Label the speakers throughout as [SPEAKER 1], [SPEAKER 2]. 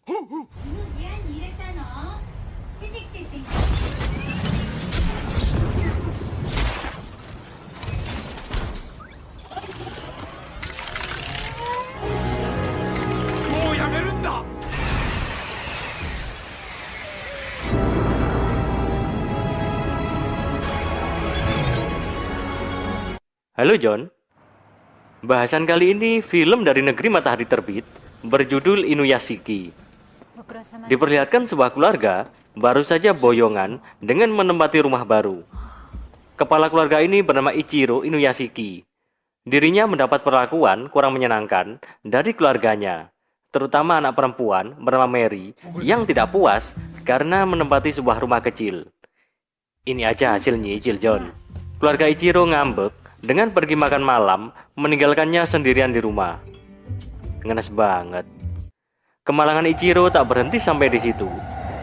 [SPEAKER 1] Kemudian Hiratano, titik-titik.
[SPEAKER 2] Halo John, bahasan kali ini film dari negeri matahari terbit berjudul Inuyashiki. Diperlihatkan sebuah keluarga baru saja boyongan dengan menempati rumah baru. Kepala keluarga ini bernama Ichiro Inuyashiki. Dirinya mendapat perlakuan kurang menyenangkan dari keluarganya, terutama anak perempuan bernama Mary yang tidak puas karena menempati sebuah rumah kecil. Ini aja hasilnya Icil John. Keluarga Ichiro ngambek dengan pergi makan malam, meninggalkannya sendirian di rumah. Ngenes banget. Kemalangan Ichiro tak berhenti sampai di situ,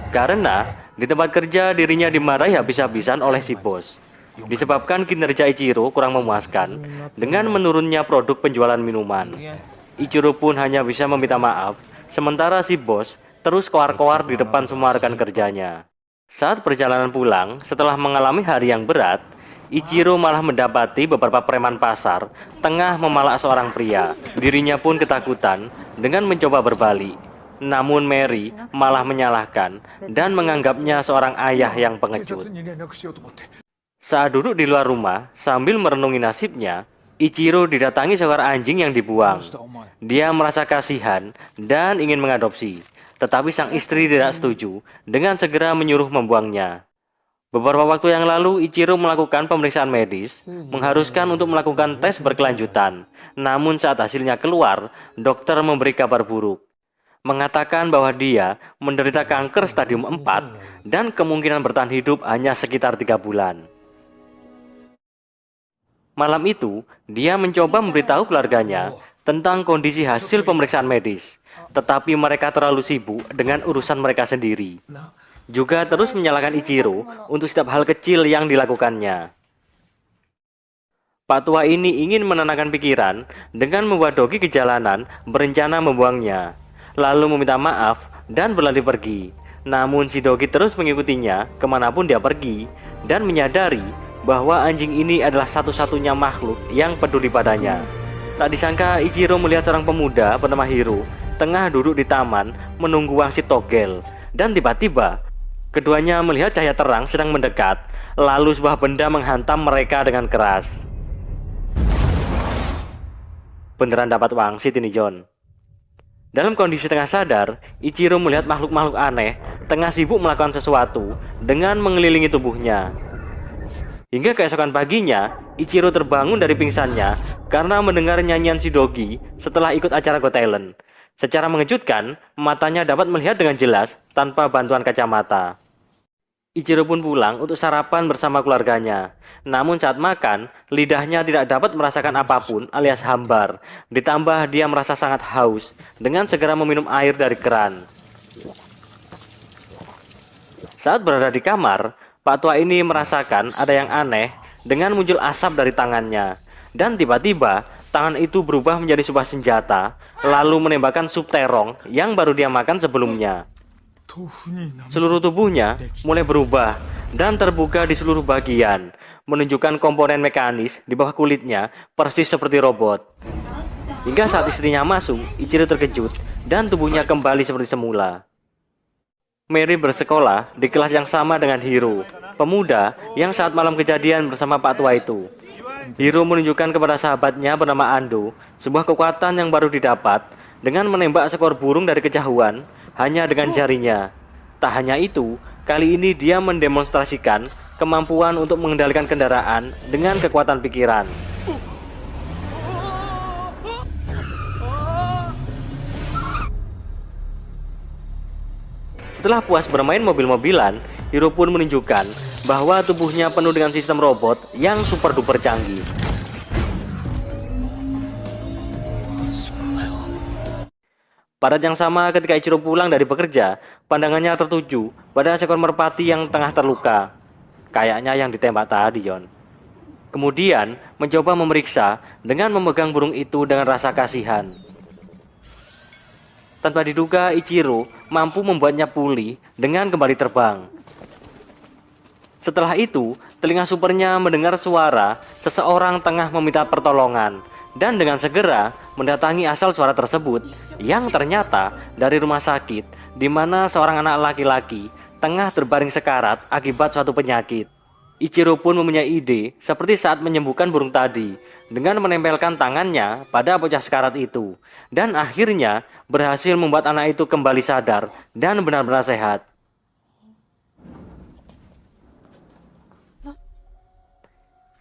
[SPEAKER 2] karena di tempat kerja dirinya dimarahi habis-habisan oleh si bos. Disebabkan kinerja Ichiro kurang memuaskan dengan menurunnya produk penjualan minuman. Ichiro pun hanya bisa meminta maaf, sementara si bos terus koar-koar di depan semua rekan kerjanya. Saat perjalanan pulang, setelah mengalami hari yang berat, Ichiro malah mendapati beberapa preman pasar tengah memalak seorang pria. Dirinya pun ketakutan dengan mencoba berbalik. Namun Mary malah menyalahkan dan menganggapnya seorang ayah yang pengecut. Saat duduk di luar rumah sambil merenungi nasibnya, Ichiro didatangi seekor anjing yang dibuang. Dia merasa kasihan dan ingin mengadopsi, tetapi sang istri tidak setuju dengan segera menyuruh membuangnya. Beberapa waktu yang lalu, Ichiro melakukan pemeriksaan medis, mengharuskan untuk melakukan tes berkelanjutan. Namun saat hasilnya keluar, dokter memberi kabar buruk. Mengatakan bahwa dia menderita kanker stadium 4 dan kemungkinan bertahan hidup hanya sekitar 3 bulan. Malam itu, dia mencoba memberitahu keluarganya tentang kondisi hasil pemeriksaan medis. Tetapi mereka terlalu sibuk dengan urusan mereka sendiri. Juga terus menyalahkan Ichiro untuk setiap hal kecil yang dilakukannya. Pak tua ini ingin menenangkan pikiran dengan membuat Dogi ke jalanan berencana membuangnya, lalu meminta maaf dan berlari pergi. Namun si Dogi terus mengikutinya kemanapun dia pergi dan menyadari bahwa anjing ini adalah satu-satunya makhluk yang peduli padanya. Tak disangka Ichiro melihat seorang pemuda bernama Hiro tengah duduk di taman menunggu wangsit togel, dan tiba-tiba keduanya melihat cahaya terang sedang mendekat, lalu sebuah benda menghantam mereka dengan keras. Beneran dapat wangsit ini John. Dalam kondisi tengah sadar, Ichiro melihat makhluk-makhluk aneh tengah sibuk melakukan sesuatu dengan mengelilingi tubuhnya. Hingga keesokan paginya, Ichiro terbangun dari pingsannya karena mendengar nyanyian si Dogi setelah ikut acara Got Talent. Secara mengejutkan, matanya dapat melihat dengan jelas tanpa bantuan kacamata. Ichiro pun pulang untuk sarapan bersama keluarganya. Namun saat makan, lidahnya tidak dapat merasakan apapun alias hambar. Ditambah dia merasa sangat haus dengan segera meminum air dari keran. Saat berada di kamar, Pak tua ini merasakan ada yang aneh dengan muncul asap dari tangannya. Dan tiba-tiba, tangan itu berubah menjadi sebuah senjata, lalu menembakkan sup terong yang baru dia makan sebelumnya. Seluruh tubuhnya mulai berubah dan terbuka di seluruh bagian, menunjukkan komponen mekanis di bawah kulitnya persis seperti robot. Hingga saat istrinya masuk, Ichiro terkejut dan tubuhnya kembali seperti semula. Mary bersekolah di kelas yang sama dengan Hiro, pemuda yang saat malam kejadian bersama Pak tua itu. Hiro menunjukkan kepada sahabatnya bernama Ando sebuah kekuatan yang baru didapat dengan menembak seekor burung dari kejauhan hanya dengan jarinya. Tak hanya itu, kali ini dia mendemonstrasikan kemampuan untuk mengendalikan kendaraan dengan kekuatan pikiran. Setelah puas bermain mobil-mobilan, Hiro pun menunjukkan bahwa tubuhnya penuh dengan sistem robot yang super duper canggih. Pada yang sama ketika Ichiro pulang dari bekerja, pandangannya tertuju pada seekor merpati yang tengah terluka. Kayaknya yang ditembak tadi, John. Kemudian mencoba memeriksa dengan memegang burung itu dengan rasa kasihan. Tanpa diduga, Ichiro mampu membuatnya pulih dengan kembali terbang. Setelah itu, telinga supernya mendengar suara seseorang tengah meminta pertolongan, dan dengan segera mendatangi asal suara tersebut, yang ternyata dari rumah sakit di mana seorang anak laki-laki tengah terbaring sekarat akibat suatu penyakit. Ichiro pun mempunyai ide seperti saat menyembuhkan burung tadi dengan menempelkan tangannya pada bocah sekarat itu, dan akhirnya berhasil membuat anak itu kembali sadar dan benar-benar sehat.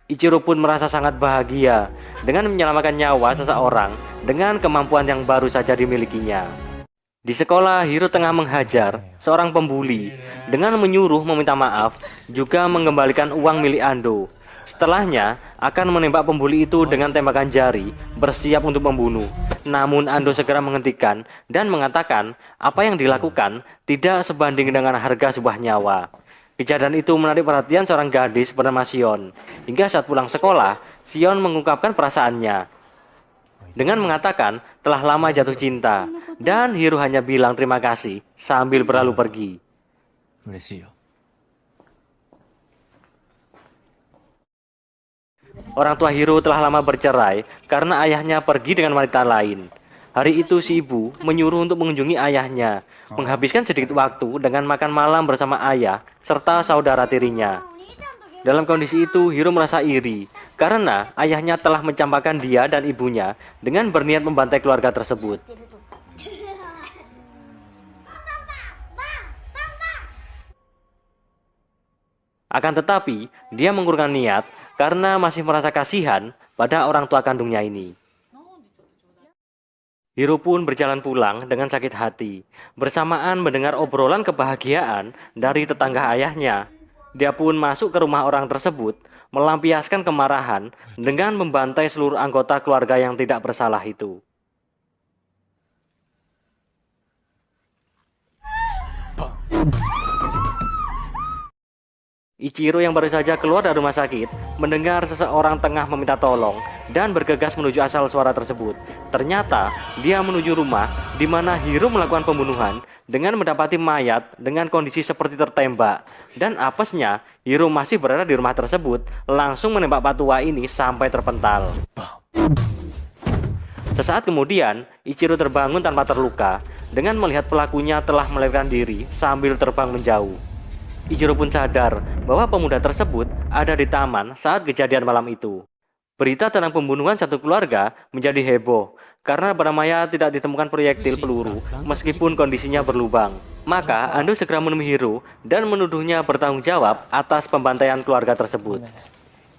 [SPEAKER 2] Ichiro pun merasa sangat bahagia dengan menyelamatkan nyawa seseorang dengan kemampuan yang baru saja dimilikinya. Di sekolah, Hiro tengah menghajar seorang pembuli dengan menyuruh meminta maaf, juga mengembalikan uang milik Ando. Setelahnya, akan menembak pembuli itu dengan tembakan jari, bersiap untuk membunuh. Namun Ando segera menghentikan dan mengatakan apa yang dilakukan tidak sebanding dengan harga sebuah nyawa. Kejadian itu menarik perhatian seorang gadis bernama Shion. Hingga saat pulang sekolah, Shion mengungkapkan perasaannya dengan mengatakan telah lama jatuh cinta, dan Hiro hanya bilang terima kasih sambil berlalu pergi. Orang tua Hiro telah lama bercerai karena ayahnya pergi dengan wanita lain. Hari itu si ibu menyuruh untuk mengunjungi ayahnya, menghabiskan sedikit waktu dengan makan malam bersama ayah serta saudara tirinya. Dalam kondisi itu, Hiro merasa iri karena ayahnya telah mencampakkan dia dan ibunya dengan berniat membantai keluarga tersebut. Akan tetapi, dia mengurungkan niat karena masih merasa kasihan pada orang tua kandungnya ini. Hiro pun berjalan pulang dengan sakit hati, bersamaan mendengar obrolan kebahagiaan dari tetangga ayahnya. Dia pun masuk ke rumah orang tersebut, melampiaskan kemarahan dengan membantai seluruh anggota keluarga yang tidak bersalah itu. Ichiro yang baru saja keluar dari rumah sakit mendengar seseorang tengah meminta tolong dan bergegas menuju asal suara tersebut. Ternyata dia menuju rumah di mana Hiro melakukan pembunuhan dengan mendapati mayat dengan kondisi seperti tertembak. Dan apesnya, Hiro masih berada di rumah tersebut, langsung menembak Pak Tua ini sampai terpental. Sesaat kemudian, Ichiro terbangun tanpa terluka dengan melihat pelakunya telah melarikan diri sambil terbang menjauh. Ichiro pun sadar bahwa pemuda tersebut ada di taman saat kejadian malam itu. Berita tentang pembunuhan satu keluarga menjadi heboh karena pada mayat tidak ditemukan proyektil peluru meskipun kondisinya berlubang. Maka Ando segera menemui Hiro dan menuduhnya bertanggung jawab atas pembantaian keluarga tersebut.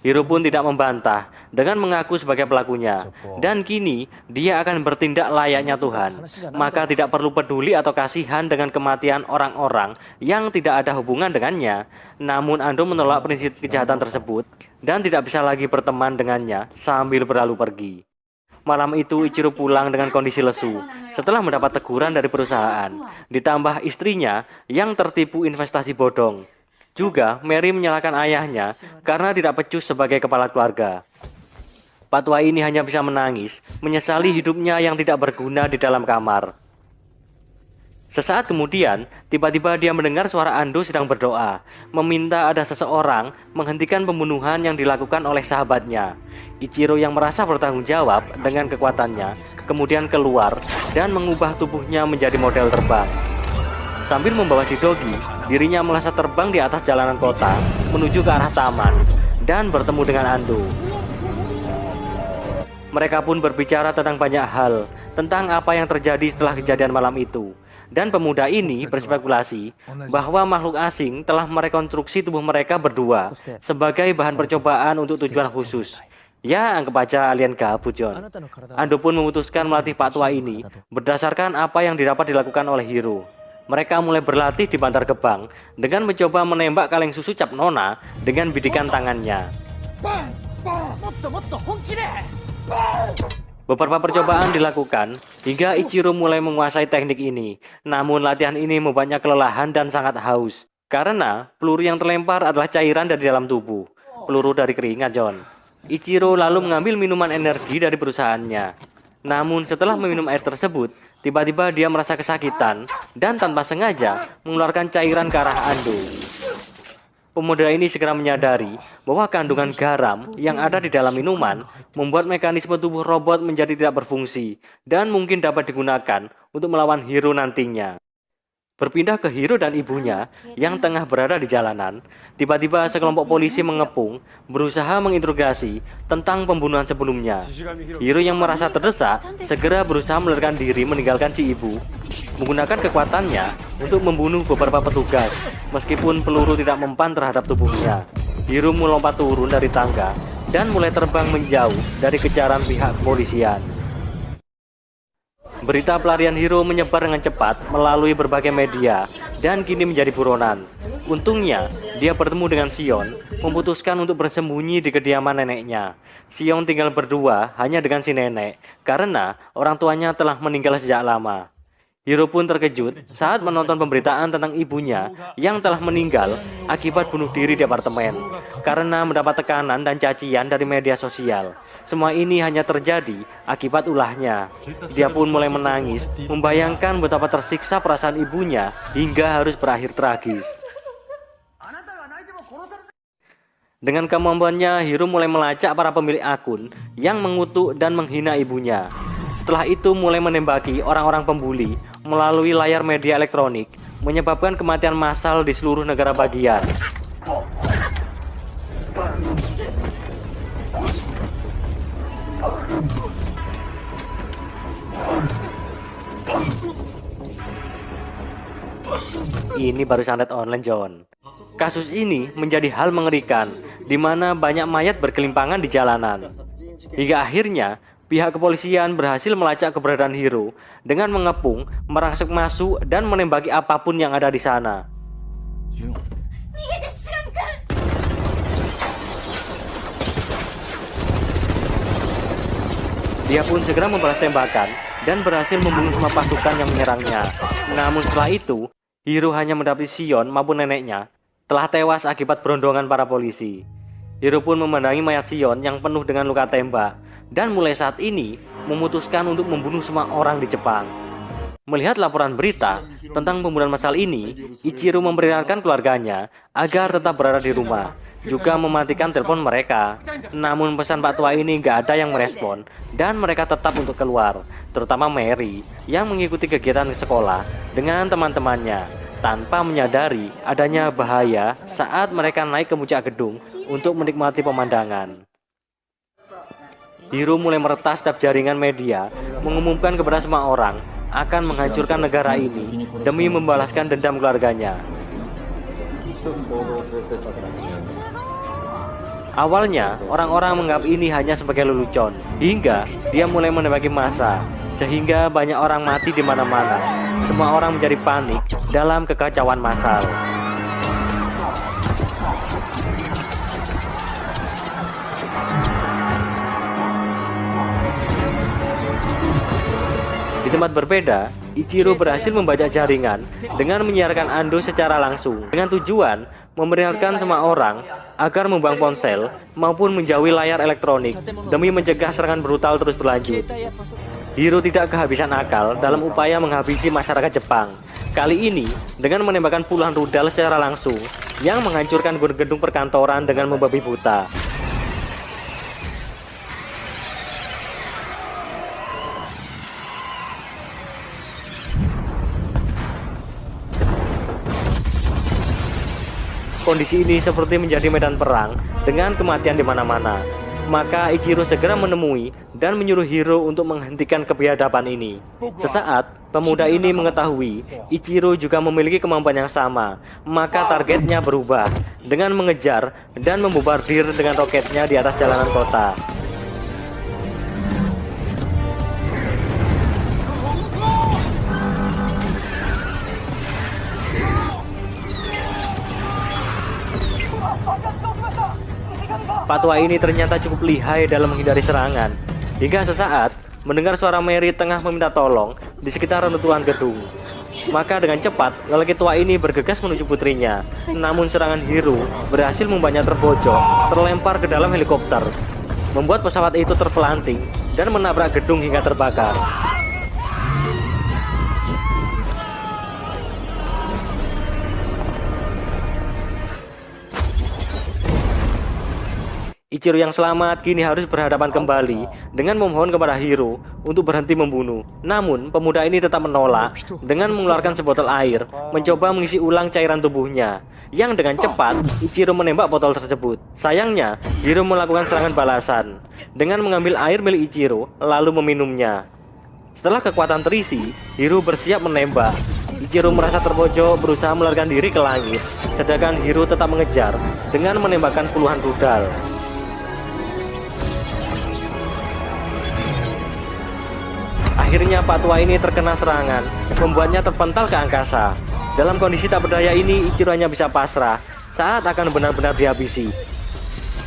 [SPEAKER 2] Hiro pun tidak membantah dengan mengaku sebagai pelakunya, dan kini dia akan bertindak layaknya Tuhan. Maka tidak perlu peduli atau kasihan dengan kematian orang-orang yang tidak ada hubungan dengannya. Namun Ando menolak prinsip kejahatan tersebut dan tidak bisa lagi berteman dengannya sambil berlalu pergi. Malam itu Ichiro pulang dengan kondisi lesu setelah mendapat teguran dari perusahaan, ditambah istrinya yang tertipu investasi bodong. Juga Mary menyalahkan ayahnya karena tidak becus sebagai kepala keluarga. Pak Tua ini hanya bisa menangis, menyesali hidupnya yang tidak berguna di dalam kamar. Sesaat kemudian, tiba-tiba dia mendengar suara Ando sedang berdoa, meminta ada seseorang menghentikan pembunuhan yang dilakukan oleh sahabatnya. Ichiro yang merasa bertanggung jawab dengan kekuatannya, kemudian keluar dan mengubah tubuhnya menjadi model terbang. Sambil membawa si Dogi, dirinya melesat terbang di atas jalanan kota menuju ke arah taman dan bertemu dengan Ando. Mereka pun berbicara tentang banyak hal, tentang apa yang terjadi setelah kejadian malam itu. Dan pemuda ini berspekulasi bahwa makhluk asing telah merekonstruksi tubuh mereka berdua sebagai bahan percobaan untuk tujuan khusus. Ya, anggap aja alien gabut, John. Ando pun memutuskan melatih Pak Tua ini berdasarkan apa yang didapat dilakukan oleh Hiro. Mereka mulai berlatih di Bantar Gebang dengan mencoba menembak kaleng susu Cap Nona dengan bidikan tangannya. Beberapa percobaan dilakukan hingga Ichiro mulai menguasai teknik ini. Namun latihan ini membuatnya kelelahan dan sangat haus karena peluru yang terlempar adalah cairan dari dalam tubuh. Peluru dari keringat, John. Ichiro lalu mengambil minuman energi dari perusahaannya. Namun setelah meminum air tersebut, tiba-tiba dia merasa kesakitan dan tanpa sengaja mengeluarkan cairan ke arah Ando. Pemuda ini segera menyadari bahwa kandungan garam yang ada di dalam minuman membuat mekanisme tubuh robot menjadi tidak berfungsi dan mungkin dapat digunakan untuk melawan Hiro nantinya. Berpindah ke Hiro dan ibunya yang tengah berada di jalanan, tiba-tiba sekelompok polisi mengepung, berusaha menginterogasi tentang pembunuhan sebelumnya. Hiro yang merasa terdesak, segera berusaha melarikan diri meninggalkan si ibu, menggunakan kekuatannya untuk membunuh beberapa petugas, meskipun peluru tidak mempan terhadap tubuhnya. Hiro melompat turun dari tangga dan mulai terbang menjauh dari kejaran pihak kepolisian. Berita pelarian Hiro menyebar dengan cepat melalui berbagai media dan kini menjadi buronan. Untungnya, dia bertemu dengan Sion, memutuskan untuk bersembunyi di kediaman neneknya. Sion tinggal berdua hanya dengan si nenek, karena orang tuanya telah meninggal sejak lama. Hiro pun terkejut saat menonton pemberitaan tentang ibunya yang telah meninggal akibat bunuh diri di apartemen, karena mendapat tekanan dan cacian dari media sosial. Semua ini hanya terjadi akibat ulahnya. Dia pun mulai menangis, membayangkan betapa tersiksa perasaan ibunya hingga harus berakhir tragis. Dengan kemampuannya, Hiro mulai melacak para pemilik akun yang mengutuk dan menghina ibunya. Setelah itu mulai menembaki orang-orang pembuli melalui layar media elektronik, menyebabkan kematian massal di seluruh negara bagian. Ini baru santet online, John. Kasus ini menjadi hal mengerikan, di mana banyak mayat berkelimpangan di jalanan. Hingga akhirnya, pihak kepolisian berhasil melacak keberadaan Hiro dengan mengepung, merangsek masuk, dan menembaki apapun yang ada di sana. Dia pun segera membalas tembakan dan berhasil membunuh semua pasukan yang menyerangnya. Namun setelah itu, Hiro hanya mendapati Sion maupun neneknya telah tewas akibat berondongan para polisi. Hiro pun memandangi mayat Sion yang penuh dengan luka tembak dan mulai saat ini memutuskan untuk membunuh semua orang di Jepang. Melihat laporan berita tentang pembunuhan massal ini, Ichiro memperingatkan keluarganya agar tetap berada di rumah, juga mematikan telepon mereka. Namun pesan Pak Tua ini nggak ada yang merespon dan mereka tetap untuk keluar, terutama Mary yang mengikuti kegiatan di sekolah dengan teman-temannya tanpa menyadari adanya bahaya saat mereka naik ke puncak gedung untuk menikmati pemandangan. Hiro mulai meretas setiap jaringan media, mengumumkan kepada semua orang akan menghancurkan negara ini demi membalaskan dendam keluarganya. Awalnya, orang-orang menganggap ini hanya sebagai lelucon, hingga dia mulai menembaki massa, sehingga banyak orang mati di mana-mana. Semua orang menjadi panik dalam kekacauan massal. Di tempat berbeda, Ichiro berhasil membajak jaringan dengan menyiarkan Ando secara langsung dengan tujuan memperingatkan semua orang agar membuang ponsel maupun menjauhi layar elektronik demi mencegah serangan brutal terus berlanjut. Hiro tidak kehabisan akal dalam upaya menghabisi masyarakat Jepang. Kali ini dengan menembakkan puluhan rudal secara langsung yang menghancurkan gedung perkantoran dengan membabi buta. Kondisi ini seperti menjadi medan perang dengan kematian di mana-mana. Maka Ichiro segera menemui dan menyuruh Hiro untuk menghentikan kebiadaban ini. Sesaat, pemuda ini mengetahui Ichiro juga memiliki kemampuan yang sama. Maka targetnya berubah dengan mengejar dan membobardir dengan roketnya di atas jalanan kota. Pak Tua ini ternyata cukup lihai dalam menghindari serangan. Hingga sesaat mendengar suara Mary tengah meminta tolong di sekitar reruntuhan gedung. Maka dengan cepat lelaki tua ini bergegas menuju putrinya. Namun serangan Hiro berhasil membuatnya terbojok, terlempar ke dalam helikopter, membuat pesawat itu terpelanting dan menabrak gedung hingga terbakar. Ichiro yang selamat kini harus berhadapan kembali dengan memohon kepada Hiro untuk berhenti membunuh. Namun, pemuda ini tetap menolak dengan mengeluarkan sebotol air, mencoba mengisi ulang cairan tubuhnya. Yang dengan cepat, Ichiro menembak botol tersebut. Sayangnya, Hiro melakukan serangan balasan dengan mengambil air milik Ichiro, lalu meminumnya. Setelah kekuatan terisi, Hiro bersiap menembak. Ichiro merasa terpojok, berusaha melarikan diri ke langit, sedangkan Hiro tetap mengejar dengan menembakkan puluhan rudal. Akhirnya Pak Tua ini terkena serangan, membuatnya terpental ke angkasa. Dalam kondisi tak berdaya ini, Ichiro hanya bisa pasrah saat akan benar-benar dihabisi.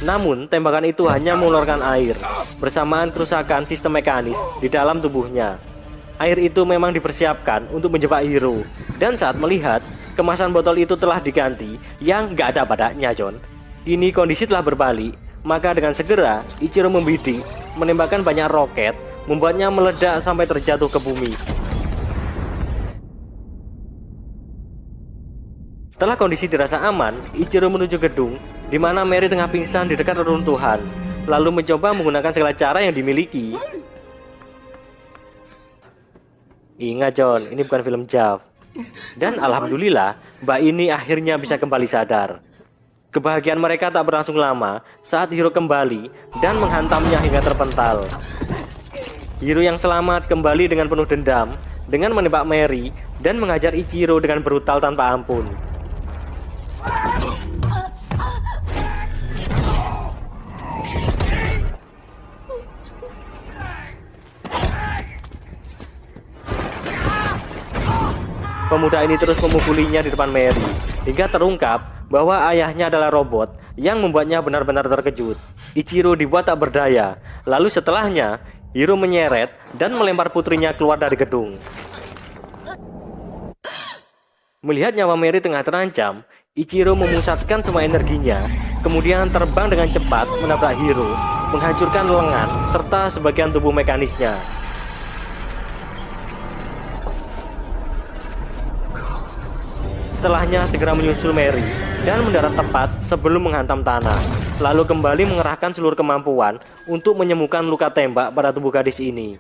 [SPEAKER 2] Namun, tembakan itu hanya mengeluarkan air, bersamaan kerusakan sistem mekanis di dalam tubuhnya. Air itu memang dipersiapkan untuk menjebak Hiro. Dan saat melihat, kemasan botol itu telah diganti yang gak ada badannya, John. Kini kondisi telah berbalik, maka dengan segera, Ichiro membidik, menembakkan banyak roket, membuatnya meledak sampai terjatuh ke bumi. Setelah kondisi dirasa aman, Ichiro menuju gedung di mana Mary tengah pingsan di dekat reruntuhan, lalu mencoba menggunakan segala cara yang dimiliki. Ingat John, ini bukan film Jav. Dan alhamdulillah, mbak ini akhirnya bisa kembali sadar. Kebahagiaan mereka tak berlangsung lama saat Hiro kembali dan menghantamnya hingga terpental. Hiro yang selamat kembali dengan penuh dendam dengan menembak Mary dan menghajar Ichiro dengan brutal tanpa ampun. Pemuda ini terus memukulinya di depan Mary hingga terungkap bahwa ayahnya adalah robot yang membuatnya benar-benar terkejut. Ichiro dibuat tak berdaya. Lalu setelahnya, Hiro menyeret dan melempar putrinya keluar dari gedung. Melihat nyawa Mary tengah terancam, Ichiro memusatkan semua energinya, kemudian terbang dengan cepat menabrak Hiro, menghancurkan lengan serta sebagian tubuh mekanisnya. Setelahnya segera menyusul Mary dan mendarat tepat sebelum menghantam tanah, lalu kembali mengerahkan seluruh kemampuan untuk menyembuhkan luka tembak pada tubuh gadis ini.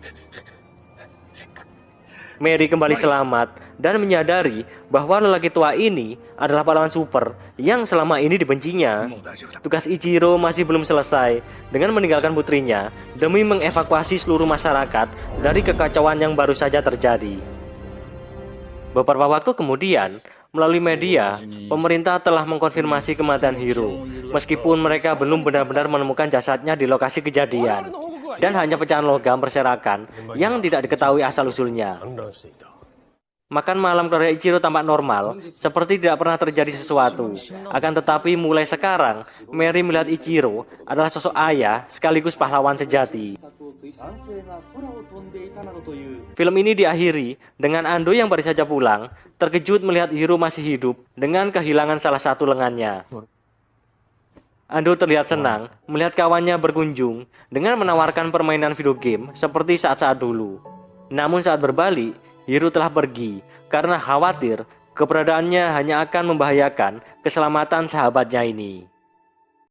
[SPEAKER 2] Mary kembali selamat dan menyadari bahwa lelaki tua ini adalah pahlawan super yang selama ini dibencinya. Tugas Ichiro masih belum selesai dengan meninggalkan putrinya demi mengevakuasi seluruh masyarakat dari kekacauan yang baru saja terjadi. Beberapa waktu kemudian, melalui media, pemerintah telah mengkonfirmasi kematian Hiro, meskipun mereka belum benar-benar menemukan jasadnya di lokasi kejadian, dan hanya pecahan logam berserakan yang tidak diketahui asal-usulnya. Makan malam keluarga Ichiro tampak normal, seperti tidak pernah terjadi sesuatu. Akan tetapi mulai sekarang, Mary melihat Ichiro adalah sosok ayah sekaligus pahlawan sejati. Film ini diakhiri dengan Ando yang baru saja pulang, terkejut melihat Hiro masih hidup dengan kehilangan salah satu lengannya. Ando terlihat senang melihat kawannya berkunjung dengan menawarkan permainan video game seperti saat-saat dulu. Namun saat berbalik, Hiro telah pergi karena khawatir keberadaannya hanya akan membahayakan keselamatan sahabatnya ini.